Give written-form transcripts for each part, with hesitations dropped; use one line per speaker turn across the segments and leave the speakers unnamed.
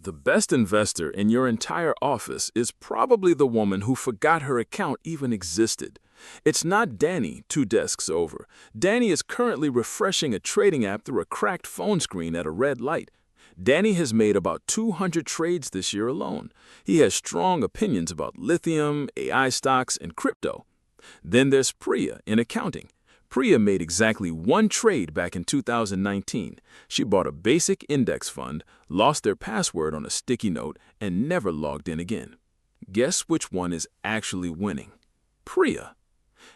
The best investor in your entire office is probably the woman who forgot her account even existed. It's not Danny, 2 desks over. Danny is currently refreshing a trading app through a cracked phone screen at a red light. Danny has made about 200 trades this year alone. He has strong opinions about lithium, AI stocks, and crypto. Then there's Priya in accounting. Priya made exactly 1 trade back in 2019. She bought a basic index fund, lost their password on a sticky note, and never logged in again. Guess which one is actually winning? Priya.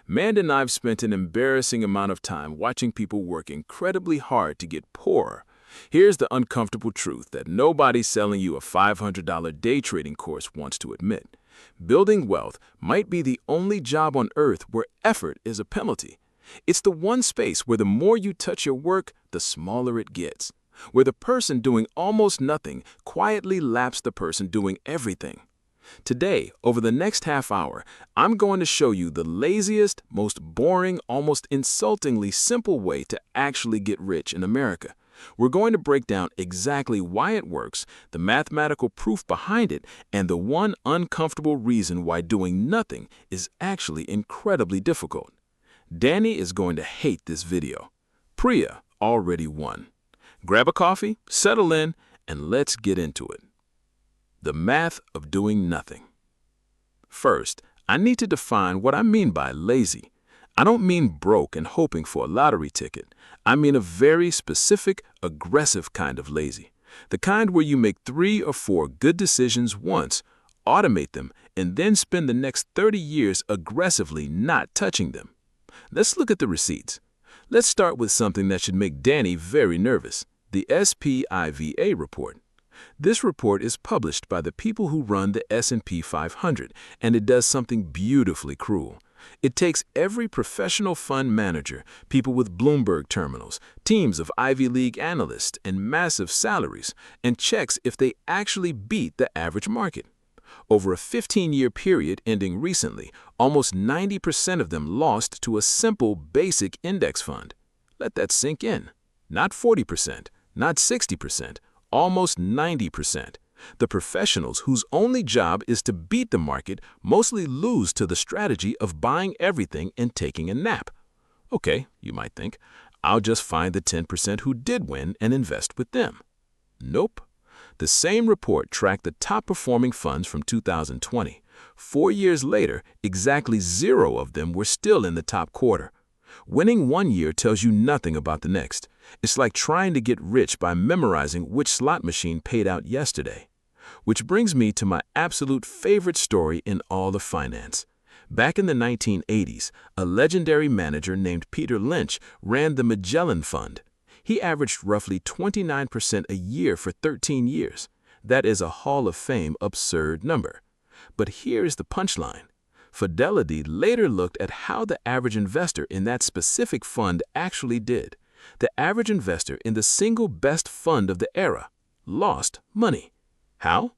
Mand and I've spent an embarrassing amount of time watching people work incredibly hard to get poorer. Here's the uncomfortable truth that nobody selling you a $500 day trading course wants to admit. Building wealth might be the only job on earth where effort is a penalty. It's the one space where the more you touch your work, the smaller it gets. Where the person doing almost nothing quietly laps the person doing everything. Today, over the next half hour, I'm going to show you the laziest, most boring, almost insultingly simple way to actually get rich in America. We're going to break down exactly why it works, the mathematical proof behind it, and the one uncomfortable reason why doing nothing is actually incredibly difficult. Danny is going to hate this video. Priya already won. Grab a coffee, settle in, and let's get into it. The math of doing nothing. First, I need to define what I mean by lazy. I don't mean broke and hoping for a lottery ticket. I mean a very specific, aggressive kind of lazy. The kind where you make 3 or 4 good decisions once, automate them, and then spend the next 30 years aggressively not touching them. Let's look at the receipts. Let's start with something that should make Danny very nervous, the SPIVA report. This report is published by the people who run the S&P 500, and it does something beautifully cruel. It takes every professional fund manager, people with Bloomberg terminals, teams of Ivy League analysts, and massive salaries, and checks if they actually beat the average market. Over a 15-year period ending recently, almost 90% of them lost to a simple, basic index fund. Let that sink in. Not 40%, not 60%, almost 90%. The professionals whose only job is to beat the market mostly lose to the strategy of buying everything and taking a nap. Okay, you might think, I'll just find the 10% who did win and invest with them. Nope. The same report tracked the top-performing funds from 2020. 4 years later, exactly 0 of them were still in the top quarter. Winning one year tells you nothing about the next. It's like trying to get rich by memorizing which slot machine paid out yesterday. Which brings me to my absolute favorite story in all of finance. Back in the 1980s, a legendary manager named Peter Lynch ran the Magellan Fund. He averaged roughly 29% a year for 13 years. That is a Hall of Fame absurd number. But here's the punchline. Fidelity later looked at how the average investor in that specific fund actually did. The average investor in the single best fund of the era lost money. How?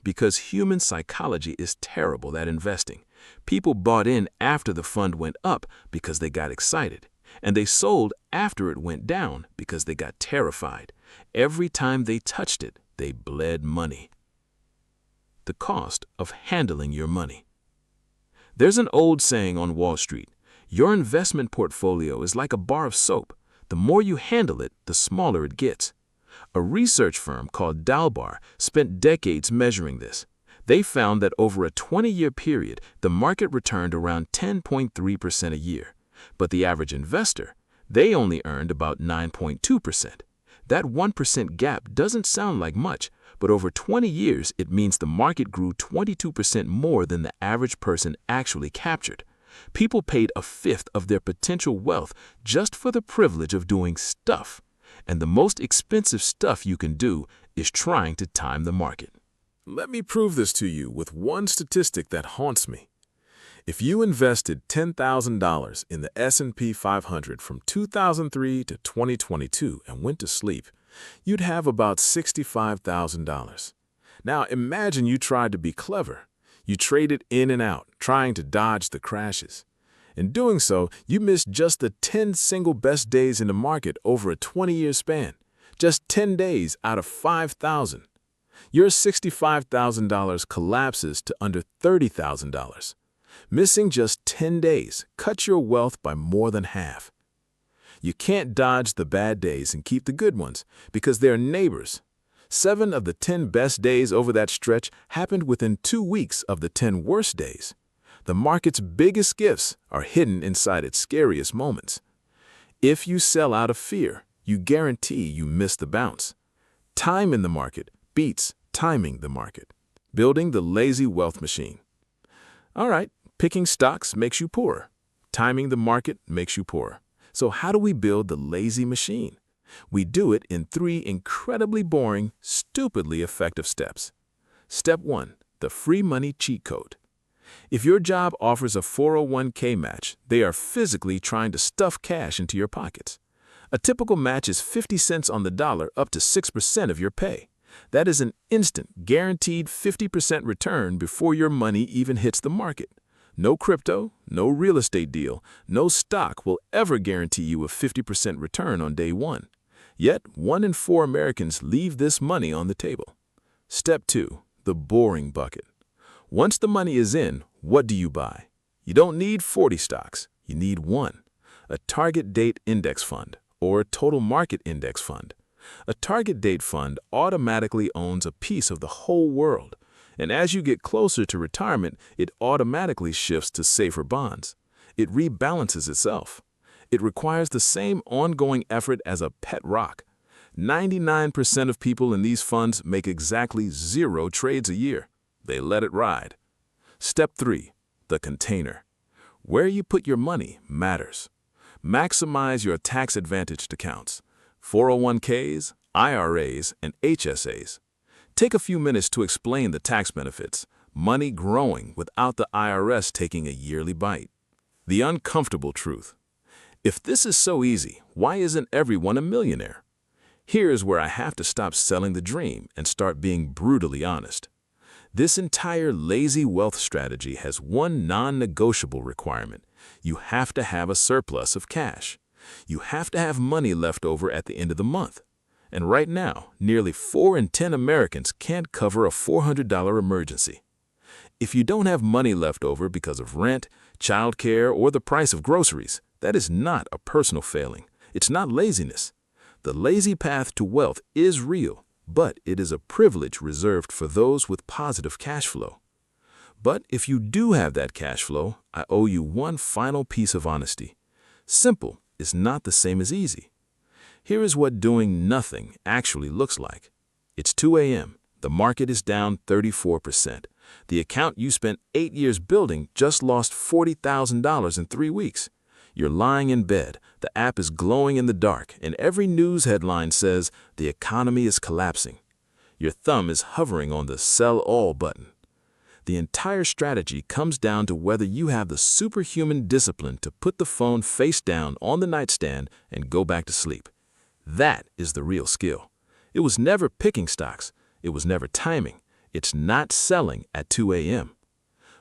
Because human psychology is terrible at investing. People bought in after the fund went up because they got excited. And they sold after it went down because they got terrified. Every time they touched it, they bled money. The cost of handling your money. There's an old saying on Wall Street, your investment portfolio is like a bar of soap. The more you handle it, the smaller it gets. A research firm called Dalbar spent decades measuring this. They found that over a 20-year period, the market returned around 10.3% a year. But the average investor, they only earned about 9.2%. That 1% gap doesn't sound like much, but over 20 years, it means the market grew 22% more than the average person actually captured. People paid a fifth of their potential wealth just for the privilege of doing stuff. And the most expensive stuff you can do is trying to time the market.
Let me prove this to you with one statistic that haunts me. If you invested $10,000 in the S&P 500 from 2003 to 2022 and went to sleep, you'd have about $65,000. Now imagine you tried to be clever. You traded in and out, trying to dodge the crashes. In doing so, you missed just the 10 single best days in the market over a 20-year span. Just 10 days out of 5,000. Your $65,000 collapses to under $30,000. Missing just 10 days cuts your wealth by more than half. You can't dodge the bad days and keep the good ones because they're neighbors. 7 of the 10 best days over that stretch happened within 2 weeks of the 10 worst days. The market's biggest gifts are hidden inside its scariest moments. If you sell out of fear, you guarantee you miss the bounce. Time in the market beats timing the market. Building the lazy wealth machine. All right, picking stocks makes you poorer. Timing the market makes you poorer. So how do we build the lazy machine? We do it in 3 incredibly boring, stupidly effective steps. Step 1, the free money cheat code. If your job offers a 401k match, they are physically trying to stuff cash into your pockets. A typical match is 50 cents on the dollar up to 6% of your pay. That is an instant, guaranteed 50% return before your money even hits the market. No crypto, no real estate deal, no stock will ever guarantee you a 50% return on day 1. Yet, 1 in 4 Americans leave this money on the table. Step 2, the boring bucket. Once the money is in, what do you buy? You don't need 40 stocks. You need 1. A target date index fund or a total market index fund. A target date fund automatically owns a piece of the whole world. And as you get closer to retirement, it automatically shifts to safer bonds. It rebalances itself. It requires the same ongoing effort as a pet rock. 99% of people in these funds make exactly 0 trades a year. They let it ride. Step 3, the container. Where you put your money matters. Maximize your tax-advantaged accounts, 401ks, IRAs, and HSAs. Take a few minutes to explain the tax benefits, money growing without the IRS taking a yearly bite. The uncomfortable truth. If this is so easy, why isn't everyone a millionaire? Here's where I have to stop selling the dream and start being brutally honest. This entire lazy wealth strategy has one non-negotiable requirement. You have to have a surplus of cash. You have to have money left over at the end of the month. And right now, nearly 4 in 10 Americans can't cover a $400 emergency. If you don't have money left over because of rent, childcare, or the price of groceries, that is not a personal failing. It's not laziness. The lazy path to wealth is real, but it is a privilege reserved for those with positive cash flow. But if you do have that cash flow, I owe you one final piece of honesty. Simple is not the same as easy. Here is what doing nothing actually looks like. It's 2 a.m. The market is down 34%. The account you spent 8 years building just lost $40,000 in 3 weeks. You're lying in bed, the app is glowing in the dark, and every news headline says the economy is collapsing. Your thumb is hovering on the sell all button. The entire strategy comes down to whether you have the superhuman discipline to put the phone face down on the nightstand and go back to sleep. That is the real skill. It was never picking stocks. It was never timing. It's not selling at 2 a.m.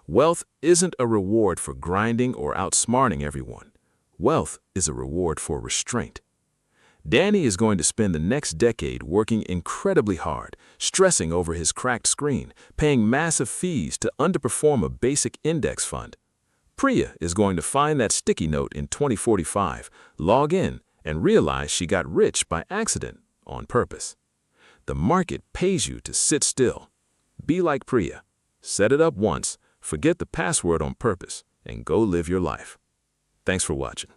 Wealth isn't a reward for grinding or outsmarting everyone. Wealth is a reward for restraint. Danny is going to spend the next decade working incredibly hard, stressing over his cracked screen, paying massive fees to underperform a basic index fund. Priya is going to find that sticky note in 2045, log in, and realize she got rich by accident on purpose. The market pays you to sit still. Be like Priya. Set it up once, forget the password on purpose, and go live your life. Thanks for watching.